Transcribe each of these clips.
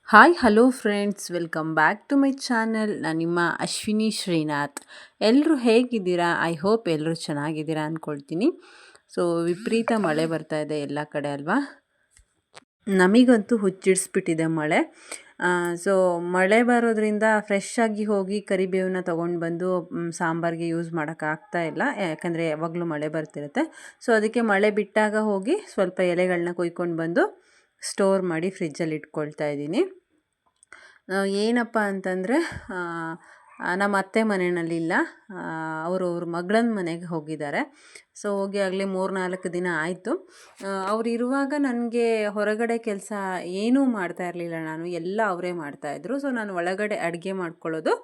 Hi hello friends, welcome back to my channel. ನಾನು ನಿಮ್ಮ ಅಶ್ವಿನಿ ಶ್ರೀನಾಥ್. ಎಲ್ಲರೂ ಹೇಗಿದ್ದೀರಾ? ಐ ಹೋಪ್ ಎಲ್ಲರೂ ಚೆನ್ನಾಗಿದ್ದೀರಾ ಅಂದ್ಕೊಳ್ತೀನಿ. ಸೊ ವಿಪರೀತ ಮಳೆ ಬರ್ತಾ ಇದೆ ಎಲ್ಲ ಕಡೆ ಅಲ್ವಾ? ನಮಗಂತೂ ಹುಚ್ಚಿಡಿಸ್ಬಿಟ್ಟಿದೆ ಮಳೆ. ಸೊ ಮಳೆ ಬರೋದ್ರಿಂದ ಫ್ರೆಶ್ ಆಗಿ ಹೋಗಿ ಕರಿಬೇವನ್ನ ತೊಗೊಂಡು ಬಂದು ಸಾಂಬಾರಿಗೆ ಯೂಸ್ ಮಾಡೋಕ್ಕಾಗ್ತಾ ಇಲ್ಲ, ಯಾಕಂದರೆ ಯಾವಾಗಲೂ ಮಳೆ ಬರ್ತಿರುತ್ತೆ. ಸೊ ಅದಕ್ಕೆ ಮಳೆ ಬಿಟ್ಟಾಗ ಹೋಗಿ ಸ್ವಲ್ಪ ಎಲೆಗಳನ್ನ ಕೊಯ್ಕೊಂಡು ಬಂದು ಸ್ಟೋರ್ ಮಾಡಿ ಫ್ರಿಜ್ಜಲ್ಲಿ ಇಟ್ಕೊಳ್ತಾ ಇದ್ದೀನಿ. ಏನಪ್ಪ ಅಂತಂದರೆ ನಮ್ಮ ಅತ್ತೆ ಮನೆಯಲ್ಲಿಲ್ಲ, ಅವರು ಅವ್ರ ಮಗಳನ್ನ ಮನೆಗೆ ಹೋಗಿದ್ದಾರೆ. ಸೊ ಹೋಗಿ ಆಗಲೇ 3-4 ದಿನ ಆಯಿತು. ಅವ್ರು ಇರುವಾಗ ನನಗೆ ಹೊರಗಡೆ ಕೆಲಸ ಏನೂ ಮಾಡ್ತಾ ಇರಲಿಲ್ಲ, ನಾನು ಎಲ್ಲ ಅವರೇ ಮಾಡ್ತಾಯಿದ್ರು. ಸೊ ನಾನು ಒಳಗಡೆ ಅಡುಗೆ ಮಾಡ್ಕೊಳ್ಳೋದು,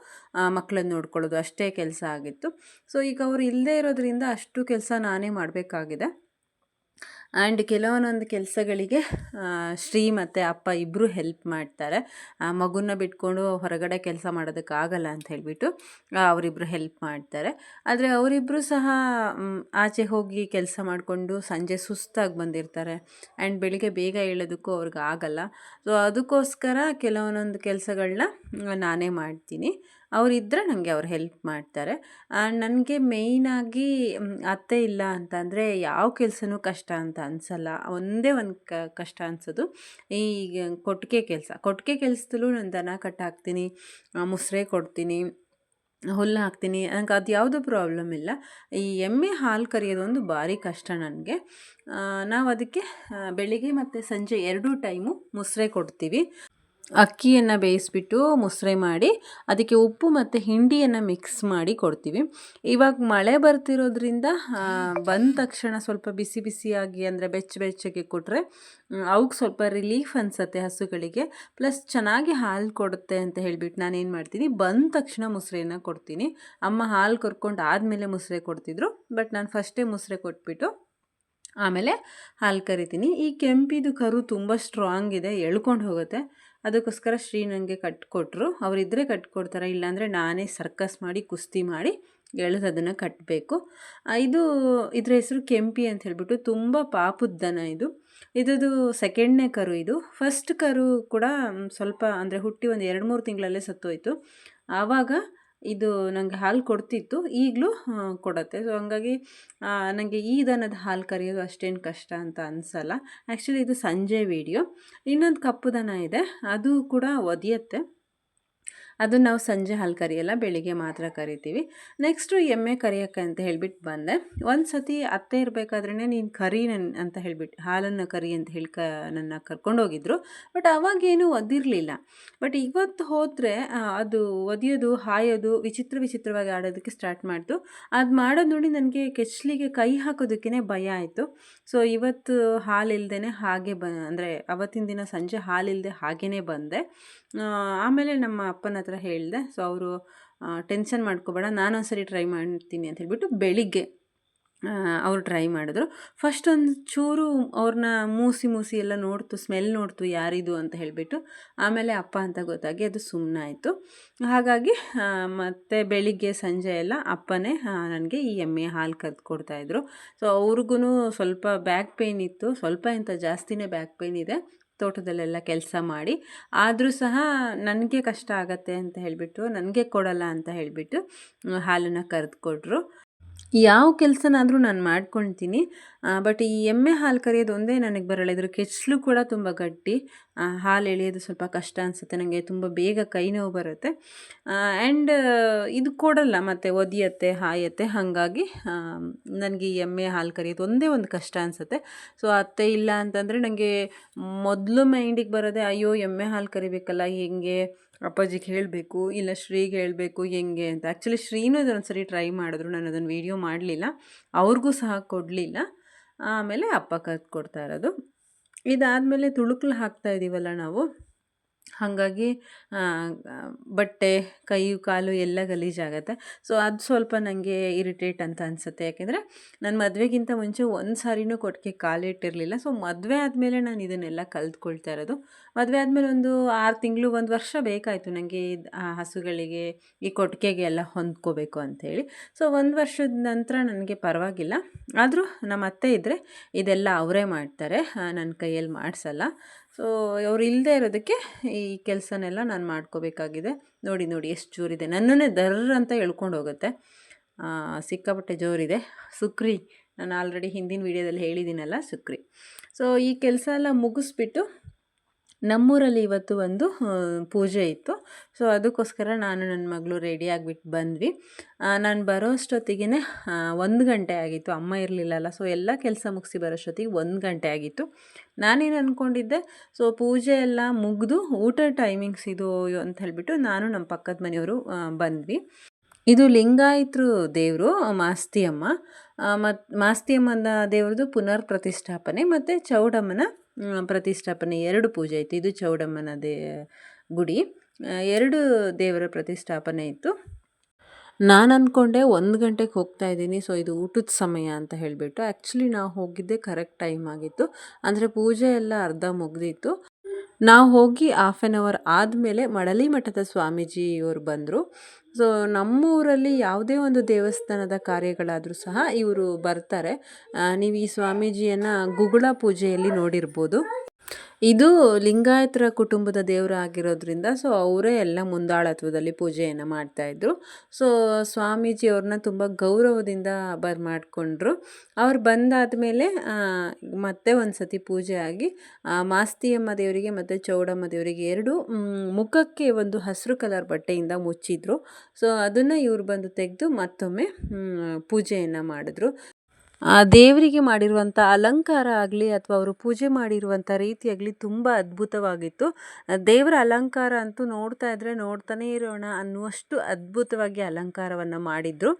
ಮಕ್ಕಳನ್ನ ನೋಡ್ಕೊಳ್ಳೋದು ಅಷ್ಟೇ ಕೆಲಸ ಆಗಿತ್ತು. ಸೊ ಈಗ ಅವ್ರು ಇಲ್ಲದೇ ಇರೋದ್ರಿಂದ ಅಷ್ಟು ಕೆಲಸ ನಾನೇ ಮಾಡಬೇಕಾಗಿದೆ. ಆ್ಯಂಡ್ ಕೆಲವೊಂದೊಂದು ಕೆಲಸಗಳಿಗೆ ಶ್ರೀ ಮತ್ತು ಅಪ್ಪ ಇಬ್ಬರು ಹೆಲ್ಪ್ ಮಾಡ್ತಾರೆ. ಮಗುನ ಬಿಟ್ಕೊಂಡು ಹೊರಗಡೆ ಕೆಲಸ ಮಾಡೋದಕ್ಕಾಗಲ್ಲ ಅಂತ ಹೇಳಿಬಿಟ್ಟು ಅವರಿಬ್ಬರು ಹೆಲ್ಪ್ ಮಾಡ್ತಾರೆ. ಆದರೆ ಅವರಿಬ್ಬರು ಸಹ ಆಚೆ ಹೋಗಿ ಕೆಲಸ ಮಾಡಿಕೊಂಡು ಸಂಜೆ ಸುಸ್ತಾಗಿ ಬಂದಿರ್ತಾರೆ. ಆ್ಯಂಡ್ ಬೆಳಿಗ್ಗೆ ಬೇಗ ಏಳೋದಕ್ಕೂ ಅವ್ರಿಗೆ ಆಗಲ್ಲ. ಸೊ ಅದಕ್ಕೋಸ್ಕರ ಕೆಲವೊಂದೊಂದು ಕೆಲಸಗಳನ್ನ ನಾನೇ ಮಾಡ್ತೀನಿ. ಅವರಿದ್ದರೆ ನನಗೆ ಅವ್ರು ಹೆಲ್ಪ್ ಮಾಡ್ತಾರೆ. ನನಗೆ ಮೇಯ್ನಾಗಿ ಅತ್ತೆ ಇಲ್ಲ ಅಂತಂದರೆ ಯಾವ ಕೆಲಸನೂ ಕಷ್ಟ ಅಂತ ಅನಿಸಲ್ಲ. ಒಂದೇ ಒಂದು ಕಷ್ಟ ಅನಿಸೋದು ಈ ಕೊಟ್ಟಿಗೆ ಕೆಲಸದಲ್ಲೂ ನಾನು ದನ ಕಟ್ಟಾಕ್ತೀನಿ, ಮುಸ್ರೆ ಕೊಡ್ತೀನಿ, ಹುಲ್ಲು ಹಾಕ್ತೀನಿ. ನನಗೆ ಅದು ಯಾವುದೂ ಪ್ರಾಬ್ಲಮ್ ಇಲ್ಲ. ಈ ಎಮ್ಮೆ ಹಾಲು ಕರೆಯೋದೊಂದು ಭಾರಿ ಕಷ್ಟ ನನಗೆ. ನಾವು ಅದಕ್ಕೆ ಬೆಳಿಗ್ಗೆ ಮತ್ತು ಸಂಜೆ 2 ಟೈಮು ಮುಸ್ರೆ ಕೊಡ್ತೀವಿ. ಅಕ್ಕಿಯನ್ನು ಬೇಯಿಸ್ಬಿಟ್ಟು ಮುಸ್ರೆ ಮಾಡಿ ಅದಕ್ಕೆ ಉಪ್ಪು ಮತ್ತು ಹಿಂಡಿಯನ್ನು ಮಿಕ್ಸ್ ಮಾಡಿ ಕೊಡ್ತೀವಿ. ಇವಾಗ ಮಳೆ ಬರ್ತಿರೋದ್ರಿಂದ ಬಂದ ತಕ್ಷಣ ಸ್ವಲ್ಪ ಬಿಸಿ ಬಿಸಿಯಾಗಿ, ಅಂದರೆ ಬೆಚ್ಚಗೆ ಕೊಟ್ಟರೆ ಅವಕ್ಕೆ ಸ್ವಲ್ಪ ರಿಲೀಫ್ ಅನಿಸುತ್ತೆ ಹಸುಗಳಿಗೆ. ಪ್ಲಸ್ ಚೆನ್ನಾಗಿ ಹಾಲು ಕೊಡುತ್ತೆ ಅಂತ ಹೇಳಿಬಿಟ್ಟು ನಾನೇನು ಮಾಡ್ತೀನಿ, ಬಂದ ತಕ್ಷಣ ಮುಸ್ರೆಯನ್ನು ಕೊಡ್ತೀನಿ. ಅಮ್ಮ ಹಾಲು ಕರ್ಕೊಂಡು ಆದಮೇಲೆ ಮುಸ್ರೆ ಕೊಡ್ತಿದ್ರು, ಬಟ್ ನಾನು ಫಸ್ಟೇ ಮುಸ್ರೆ ಕೊಟ್ಬಿಟ್ಟು ಆಮೇಲೆ ಹಾಲು ಕರಿತೀನಿ. ಈ ಕೆಂಪಿದು ಕರು ತುಂಬ ಸ್ಟ್ರಾಂಗ್ ಇದೆ, ಎಳ್ಕೊಂಡು ಹೋಗುತ್ತೆ. ಅದಕ್ಕೋಸ್ಕರ ಶ್ರೀ ನನಗೆ ಕಟ್ಟಿಕೊಟ್ರು. ಅವರಿದ್ದರೆ ಕಟ್ಕೊಡ್ತಾರೆ, ಇಲ್ಲಾಂದರೆ ನಾನೇ ಸರ್ಕಸ್ ಮಾಡಿ ಕುಸ್ತಿ ಮಾಡಿ ಎಳೆದು ಅದನ್ನು ಕಟ್ಟಬೇಕು. ಇದ್ರ ಹೆಸರು ಕೆಂಪಿ ಅಂತ ಹೇಳ್ಬಿಟ್ಟು, ತುಂಬ ಪಾಪದ ದನ ಇದು. ಇದ್ದು ಸೆಕೆಂಡ್ನೇ ಕರು. ಇದು ಫಸ್ಟ್ ಕರು ಕೂಡ ಸ್ವಲ್ಪ ಅಂದರೆ ಹುಟ್ಟಿ ಒಂದು 2-3 ತಿಂಗಳಲ್ಲೇ ಸತ್ತೋಯ್ತು. ಆವಾಗ ಇದು ನನಗೆ ಹಾಲು ಕೊಡ್ತಿತ್ತು, ಈಗಲೂ ಕೊಡುತ್ತೆ. ಸೊ ಹಂಗಾಗಿ ನನಗೆ ಈ ದನದ ಹಾಲು ಕರೆಯೋದು ಅಷ್ಟೇನು ಕಷ್ಟ ಅಂತ ಅನಿಸಲ್ಲ. ಆ್ಯಕ್ಚುಲಿ ಇದು ಸಂಜೆ ವೀಡಿಯೋ. ಇನ್ನೊಂದು ಕಪ್ಪು ದನ ಇದೆ, ಅದು ಕೂಡ ಒದೆಯುತ್ತೆ. ಅದನ್ನು ನಾವು ಸಂಜೆ ಹಾಲು ಕರಿಯಲ್ಲ, ಬೆಳಿಗ್ಗೆ ಮಾತ್ರ ಕರಿತೀವಿ. ನೆಕ್ಸ್ಟು ಎಮ್ಮೆ ಕರಿಯೋಕ್ಕೆ ಅಂತ ಹೇಳ್ಬಿಟ್ಟು ಬಂದೆ. ಒಂದು ಸತಿ ಅತ್ತೆ ಇರಬೇಕಾದ್ರೇ ನೀನು ಕರಿ ಅಂತ ಹೇಳ್ಬಿಟ್ಟು, ಹಾಲನ್ನು ಕರಿ ಅಂತ ಹೇಳಿ ನನ್ನ ಕರ್ಕೊಂಡೋಗಿದ್ರು. ಬಟ್ ಅವಾಗೇನು ಒದಿರಲಿಲ್ಲ. ಬಟ್ ಇವತ್ತು ಹೋದರೆ ಅದು ಒದೆಯೋದು, ಹಾಯೋದು, ವಿಚಿತ್ರವಾಗಿ ಆಡೋದಕ್ಕೆ ಸ್ಟಾರ್ಟ್ ಮಾಡ್ತು. ಅದು ಮಾಡೋದು ನೋಡಿ ನನಗೆ ಕೆಚ್ಚಲಿಗೆ ಕೈ ಹಾಕೋದಕ್ಕೇ ಭಯ ಆಯಿತು. ಸೊ ಇವತ್ತು ಹಾಲಿಲ್ಲದೇ ಹಾಗೆ ಅಂದರೆ ಅವತ್ತಿನ ದಿನ ಸಂಜೆ ಹಾಲಿಲ್ಲದೆ ಹಾಗೇ ಬಂದೆ. ಆಮೇಲೆ ನಮ್ಮ ಅಪ್ಪನ ಹತ್ರ ಹೇಳಿದೆ. ಸೊ ಅವರು ಟೆನ್ಷನ್ ಮಾಡ್ಕೋಬೇಡ, ನಾನೊಂದ್ಸರಿ ಟ್ರೈ ಮಾಡ್ತೀನಿ ಅಂತ ಹೇಳ್ಬಿಟ್ಟು ಬೆಳಿಗ್ಗೆ ಅವರು ಟ್ರೈ ಮಾಡಿದ್ರು. ಫಸ್ಟ್ ಒಂದು ಚೂರು ಅವ್ರನ್ನ ಮೂಸಿ ಎಲ್ಲ ನೋಡ್ತು, ಸ್ಮೆಲ್ ನೋಡ್ತು ಯಾರಿದು ಅಂತ ಹೇಳಿಬಿಟ್ಟು. ಆಮೇಲೆ ಅಪ್ಪ ಅಂತ ಗೊತ್ತಾಗಿ ಅದು ಸುಮ್ಮನಾಯಿತು. ಹಾಗಾಗಿ ಮತ್ತು ಬೆಳಿಗ್ಗೆ ಸಂಜೆ ಎಲ್ಲ ಅಪ್ಪನೇ ನನಗೆ ಈ ಎಮ್ಮೆ ಹಾಲು ಕರೆದು ಕೊಡ್ತಾಯಿದ್ರು. ಸೊ ಅವ್ರಿಗೂ ಸ್ವಲ್ಪ ಬ್ಯಾಕ್ ಪೇಯ್ನ್ ಇತ್ತು, ಸ್ವಲ್ಪ ಇಂಥ ಜಾಸ್ತಿನೇ ಬ್ಯಾಕ್ ಪೇಯ್ನ್ ಇದೆ, ತೋಟದಲ್ಲೆಲ್ಲ ಕೆಲಸ ಮಾಡಿ. ಆದರೂ ಸಹ ನನಗೆ ಕಷ್ಟ ಆಗತ್ತೆ ಅಂತ ಹೇಳಿಬಿಟ್ಟು, ನನಗೆ ಕೊಡಲ್ಲ ಅಂತ ಹೇಳಿಬಿಟ್ಟು ಹಾಲನ್ನು ಕರೆದು ಕೊಟ್ಟರು. ಯಾವ ಕೆಲಸನಾದರೂ ನಾನು ಮಾಡ್ಕೊಳ್ತೀನಿ. ಬಟ್ ಈ ಎಮ್ಮೆ ಹಾಲು ಕರೆಯೋದು ಒಂದೇ ನನಗೆ ಬರಲ್ಲ. ಇದ್ರ ಕೆಚ್ಚಲು ಕೂಡ ತುಂಬ ಗಟ್ಟಿ, ಹಾಲು ಎಳೆಯೋದು ಸ್ವಲ್ಪ ಕಷ್ಟ ಅನಿಸುತ್ತೆ ನನಗೆ, ತುಂಬ ಬೇಗ ಕೈ ನೋವು ಬರುತ್ತೆ. ಆ್ಯಂಡ್ ಇದು ಕೊಡಲ್ಲ, ಮತ್ತು ಒದೆಯುತ್ತೆ, ಹಾಯುತ್ತೆ. ಹಾಗಾಗಿ ನನಗೆ ಈ ಎಮ್ಮೆ ಹಾಲು ಕರೆಯೋದು ಒಂದೇ ಒಂದು ಕಷ್ಟ ಅನಿಸುತ್ತೆ. ಸೊ ಅತ್ತೆ ಇಲ್ಲ ಅಂತಂದರೆ ನನಗೆ ಮೊದಲು ಮೈಂಡಿಗೆ ಬರೋದೇ, ಅಯ್ಯೋ ಎಮ್ಮೆ ಹಾಲು ಕರಿಬೇಕಲ್ಲ, ಹೆಂಗೆ ಅಪ್ಪಾಜಿಗೆ ಹೇಳಬೇಕು, ಇಲ್ಲ ಶ್ರೀಗೆ ಹೇಳಬೇಕು, ಹೆಂಗೆ ಅಂತ. ಆ್ಯಕ್ಚುಲಿ ಶ್ರೀನೂ ಇದೊಂದು ಸರಿ ಟ್ರೈ ಮಾಡಿದ್ರು, ನಾನು ಅದನ್ನು ವೀಡಿಯೋ ಮಾಡಲಿಲ್ಲ, ಅವ್ರಿಗೂ ಸಹ ಕೊಡಲಿಲ್ಲ. ಆಮೇಲೆ ಅಪ್ಪ ಕರೆದು ಕೊಡ್ತಾ ಇರೋದು. ಇದಾದಮೇಲೆ ತುಳುಕಲು ಹಾಕ್ತಾ ಇದ್ದೀವಲ್ಲ ನಾವು, ಹಾಗಾಗಿ ಬಟ್ಟೆ, ಕೈ ಕಾಲು ಎಲ್ಲ ಗಲೀಜಾಗತ್ತೆ. ಸೊ ಅದು ಸ್ವಲ್ಪ ನನಗೆ ಇರಿಟೇಟ್ ಅಂತ ಅನಿಸುತ್ತೆ. ಯಾಕೆಂದರೆ ನಾನು ಮದುವೆಗಿಂತ ಮುಂಚೆ ಒಂದು ಸಾರಿನೂ ಕೊಟ್ಟಿಗೆ ಕಾಲಿಟ್ಟಿರಲಿಲ್ಲ. ಸೊ ಮದುವೆ ಆದಮೇಲೆ ನಾನು ಇದನ್ನೆಲ್ಲ ಕಲ್ತ್ಕೊಳ್ತಾ ಇರೋದು. ಮದುವೆ ಆದಮೇಲೆ ಒಂದು 6 ತಿಂಗಳು, 1 ವರ್ಷ ಬೇಕಾಯಿತು ನನಗೆ ಹಸುಗಳಿಗೆ, ಈ ಕೊಟ್ಟಿಗೆಗೆ ಎಲ್ಲ ಹೊಂದ್ಕೋಬೇಕು ಅಂಥೇಳಿ. ಸೊ 1 ವರ್ಷದ ನಂತರ ನನಗೆ ಪರವಾಗಿಲ್ಲ. ಆದರೂ ನಮ್ಮ ಅತ್ತೆ ಇದ್ದರೆ ಇದೆಲ್ಲ ಅವರೇ ಮಾಡ್ತಾರೆ, ನನ್ನ ಕೈಯಲ್ಲಿ ಮಾಡಿಸಲ್ಲ. ಸೊ ಅವ್ರು ಇಲ್ಲದೆ ಇರೋದಕ್ಕೆ ಈ ಕೆಲಸನೆಲ್ಲ ನಾನು ಮಾಡ್ಕೋಬೇಕಾಗಿದೆ. ನೋಡಿ ನೋಡಿ ಎಷ್ಟು ಜೋರಿದೆ, ನನ್ನನ್ನೇ ದರ್ರ್ ಅಂತ ಎಳ್ಕೊಂಡು ಹೋಗುತ್ತೆ. ಸಿಕ್ಕಾಪಟ್ಟೆ ಜೋರಿದೆ. ಸುಕ್ರಿ, ನಾನು ಆಲ್ರೆಡಿ ಹಿಂದಿನ ವೀಡಿಯೋದಲ್ಲಿ ಹೇಳಿದ್ದೀನಲ್ಲ, ಸುಕ್ರಿ. ಸೊ ಈ ಕೆಲಸ ಎಲ್ಲ ಮುಗಿಸ್ಬಿಟ್ಟು ನಮ್ಮೂರಲ್ಲಿ ಇವತ್ತು ಒಂದು ಪೂಜೆ ಇತ್ತು. ಸೊ ಅದಕ್ಕೋಸ್ಕರ ನಾನು ನನ್ನ ಮಗಳು ರೆಡಿ ಆಗಿಬಿಟ್ಟು ಬಂದ್ವಿ. ನಾನು ಬರೋ ಅಷ್ಟೊತ್ತಿಗೆ 1 ಗಂಟೆ ಆಗಿತ್ತು. ಅಮ್ಮ ಇರಲಿಲ್ಲಲ್ಲ, ಸೊ ಎಲ್ಲ ಕೆಲಸ ಮುಗಿಸಿ ಬರೋಷ್ಟೊತ್ತಿಗೆ 1 ಗಂಟೆ ಆಗಿತ್ತು. ನಾನೇನು ಅಂದ್ಕೊಂಡಿದ್ದೆ, ಸೊ ಪೂಜೆ ಎಲ್ಲ ಮುಗಿದು ಊಟ ಟೈಮಿಂಗ್ಸ್ ಇದು ಅಂತ ಹೇಳಿಬಿಟ್ಟು ನಾನು ನಮ್ಮ ಪಕ್ಕದ ಮನೆಯವರು ಬಂದ್ವಿ. ಇದು ಲಿಂಗಾಯತರು ದೇವರು ಮಾಸ್ತಿಯಮ್ಮ. ಮಾಸ್ತಿಯಮ್ಮನ ದೇವ್ರದ್ದು ಪುನರ್ ಪ್ರತಿಷ್ಠಾಪನೆ ಮತ್ತು ಚೌಡಮ್ಮನ ಪ್ರತಿಷ್ಠಾಪನೆ 2 ಪೂಜೆ ಇತ್ತು. ಇದು ಚೌಡಮ್ಮನ ಗುಡಿ, 2 ದೇವರ ಪ್ರತಿಷ್ಠಾಪನೆ ಇತ್ತು. ನಾನು ಅಂದ್ಕೊಂಡೆ 1 ಗಂಟೆಗೆ ಹೋಗ್ತಾ ಇದ್ದೀನಿ, ಸೊ ಇದು ಊಟದ ಸಮಯ ಅಂತ ಹೇಳಿಬಿಟ್ಟು. ಆ್ಯಕ್ಚುಲಿ ನಾವು ಹೋಗಿದ್ದೆ ಕರೆಕ್ಟ್ ಟೈಮ್ ಆಗಿತ್ತು, ಅಂದರೆ ಪೂಜೆ ಎಲ್ಲ ಅರ್ಧ ಮುಗ್ದಿತ್ತು. ನಾವು ಹೋಗಿ 1/2 ಅವರ್ ಆದಮೇಲೆ ಮಳಲಿ ಮಠದ ಸ್ವಾಮೀಜಿಯವರು ಬಂದರು. ಸೊ ನಮ್ಮೂರಲ್ಲಿ ಯಾವುದೇ ಒಂದು ದೇವಸ್ಥಾನದ ಕಾರ್ಯಗಳಾದರೂ ಸಹ ಇವರು ಬರ್ತಾರೆ. ನೀವು ಈ ಸ್ವಾಮೀಜಿಯನ್ನು ಗುಗುಳ ಪೂಜೆಯಲ್ಲಿ ನೋಡಿರ್ಬೋದು. ಇದು ಲಿಂಗಾಯತರ ಕುಟುಂಬದ ದೇವರು ಆಗಿರೋದ್ರಿಂದ ಸೊ ಅವರೇ ಎಲ್ಲ ಮುಂದಾಳತ್ವದಲ್ಲಿ ಪೂಜೆಯನ್ನು ಮಾಡ್ತಾಯಿದ್ರು. ಸೊ ಸ್ವಾಮೀಜಿಯವ್ರನ್ನ ತುಂಬ ಗೌರವದಿಂದ ಮಾಡಿಕೊಂಡ್ರು. ಅವ್ರು ಬಂದಾದಮೇಲೆ ಮತ್ತೆ ಒಂದು ಸತಿ ಪೂಜೆ ಆಗಿ ಮಾಸ್ತಿಯಮ್ಮ ದೇವರಿಗೆ ಮತ್ತು ಚೌಡಮ್ಮ ದೇವರಿಗೆ 2 ಮುಖಕ್ಕೆ ಒಂದು ಹಸಿರು ಕಲರ್ ಬಟ್ಟೆಯಿಂದ ಮುಚ್ಚಿದ್ರು. ಸೊ ಅದನ್ನು ಇವ್ರು ಬಂದು ತೆಗೆದು ಮತ್ತೊಮ್ಮೆ ಪೂಜೆಯನ್ನು ಮಾಡಿದ್ರು. ಆ ದೇವರಿಗೆ ಮಾಡಿರುವಂಥ ಅಲಂಕಾರ ಆಗಲಿ ಅಥವಾ ಅವರು ಪೂಜೆ ಮಾಡಿರುವಂಥ ರೀತಿಯಾಗಲಿ ತುಂಬ ಅದ್ಭುತವಾಗಿತ್ತು. ದೇವರ ಅಲಂಕಾರ ಅಂತೂ ನೋಡ್ತಾ ಇದ್ದರೆ ನೋಡ್ತಾನೇ ಇರೋಣ ಅನ್ನುವಷ್ಟು ಅದ್ಭುತವಾಗಿ ಅಲಂಕಾರವನ್ನು ಮಾಡಿದರು.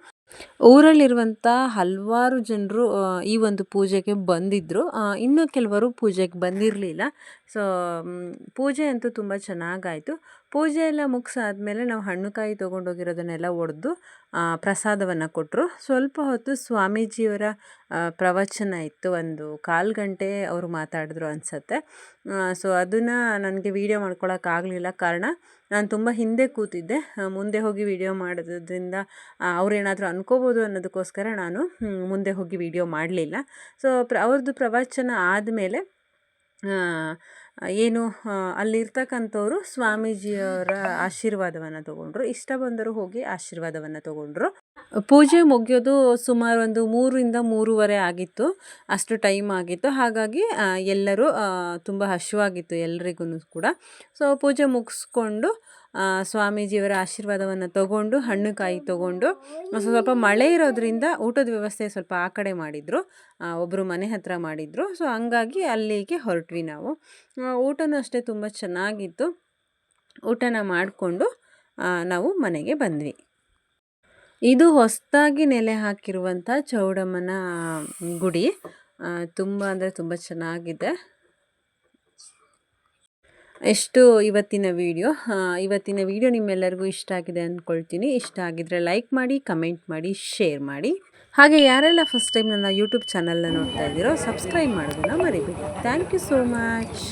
ಊರಲ್ಲಿರುವಂಥ ಹಲವಾರು ಜನರು ಈ ಒಂದು ಪೂಜೆಗೆ ಬಂದಿದ್ದರು. ಇನ್ನೂ ಕೆಲವರು ಪೂಜೆಗೆ ಬಂದಿರಲಿಲ್ಲ. ಸೊ ಪೂಜೆ ಅಂತೂ ತುಂಬ ಚೆನ್ನಾಗಾಯಿತು. ಪೂಜೆ ಎಲ್ಲ ಮುಗಿಸಾದ್ಮೇಲೆ ನಾವು ಹಣ್ಣು ಕಾಯಿ ತೊಗೊಂಡೋಗಿರೋದನ್ನೆಲ್ಲ ಒಡೆದು ಪ್ರಸಾದವನ್ನು ಕೊಟ್ಟರು. ಸ್ವಲ್ಪ ಹೊತ್ತು ಸ್ವಾಮೀಜಿಯವರ ಪ್ರವಚನ ಇತ್ತು, ಒಂದು 1/4 ಗಂಟೆ ಅವರು ಮಾತಾಡಿದ್ರು ಅನಿಸತ್ತೆ. ಸೊ ಅದನ್ನು ನನಗೆ ವೀಡಿಯೋ ಮಾಡ್ಕೊಳಕ್ಕಾಗಲಿಲ್ಲ, ಕಾರಣ ನಾನು ತುಂಬ ಹಿಂದೆ ಕೂತಿದ್ದೆ. ಮುಂದೆ ಹೋಗಿ ವೀಡಿಯೋ ಮಾಡೋದ್ರಿಂದ ಅವರೇನಾದರೂ ಅನ್ಕೋಬೋದು ಅನ್ನೋದಕ್ಕೋಸ್ಕರ ನಾನು ಮುಂದೆ ಹೋಗಿ ವೀಡಿಯೋ ಮಾಡಲಿಲ್ಲ. ಸೊ ಅವ್ರದ್ದು ಪ್ರವಚನ ಆದಮೇಲೆ ಏನು ಅಲ್ಲಿರ್ತಕ್ಕಂಥವ್ರು ಸ್ವಾಮೀಜಿಯವರ ಆಶೀರ್ವಾದವನ್ನು ತೊಗೊಂಡ್ರು. ಇಷ್ಟ ಬಂದರು ಹೋಗಿ ಆಶೀರ್ವಾದವನ್ನು ತೊಗೊಂಡ್ರು. ಪೂಜೆ ಮುಗಿಯೋದು ಸುಮಾರು ಒಂದು 3ರಿಂದ 3:30 ಆಗಿತ್ತು, ಅಷ್ಟು ಟೈಮ್ ಆಗಿತ್ತು. ಹಾಗಾಗಿ ಎಲ್ಲರೂ ತುಂಬ ಹಸಿವಾಗಿತ್ತು ಎಲ್ರಿಗೂ ಕೂಡ. ಸೊ ಪೂಜೆ ಮುಗಿಸ್ಕೊಂಡು ಸ್ವಾಮೀಜಿಯವರ ಆಶೀರ್ವಾದವನ್ನು ತೊಗೊಂಡು ಹಣ್ಣು ಕಾಯಿ ತೊಗೊಂಡು, ಸ್ವಲ್ಪ ಮಳೆ ಇರೋದ್ರಿಂದ ಊಟದ ವ್ಯವಸ್ಥೆ ಸ್ವಲ್ಪ ಆ ಕಡೆ ಮಾಡಿದರು, ಒಬ್ಬರು ಮನೆ ಹತ್ರ ಮಾಡಿದರು. ಸೊ ಹಂಗಾಗಿ ಅಲ್ಲಿಗೆ ಹೊರಟ್ವಿ ನಾವು. ಊಟನೂ ಅಷ್ಟೇ ತುಂಬ ಚೆನ್ನಾಗಿತ್ತು. ಊಟನ ಮಾಡಿಕೊಂಡು ನಾವು ಮನೆಗೆ ಬಂದ್ವಿ. ಇದು ಹೊಸದಾಗಿ ನೆಲೆ ಹಾಕಿರುವಂಥ ಚೌಡಮ್ಮನ ಗುಡಿ. ತುಂಬ ಅಂದರೆ ತುಂಬ ಚೆನ್ನಾಗಿದೆ. ಎಷ್ಟು ಇವತ್ತಿನ ವಿಡಿಯೋ ನಿಮ್ಮೆಲ್ಲರಿಗೂ ಇಷ್ಟ ಆಗಿದೆ ಅಂದ್ಕೊಳ್ತೀನಿ. ಇಷ್ಟ ಆಗಿದ್ರೆ ಲೈಕ್ ಮಾಡಿ, ಕಮೆಂಟ್ ಮಾಡಿ, ಶೇರ್ ಮಾಡಿ. ಹಾಗೆ ಯಾರೆಲ್ಲ ಫಸ್ಟ್ ಟೈಮ್ ನನ್ನ ಯೂಟ್ಯೂಬ್ ಚಾನಲ್ನ ನೋಡ್ತಾ ಇದ್ದೀರೋ ಸಬ್ಸ್ಕ್ರೈಬ್ ಮಾಡೋದನ್ನು ಮರಿಬೇಡಿ. Thank you so much.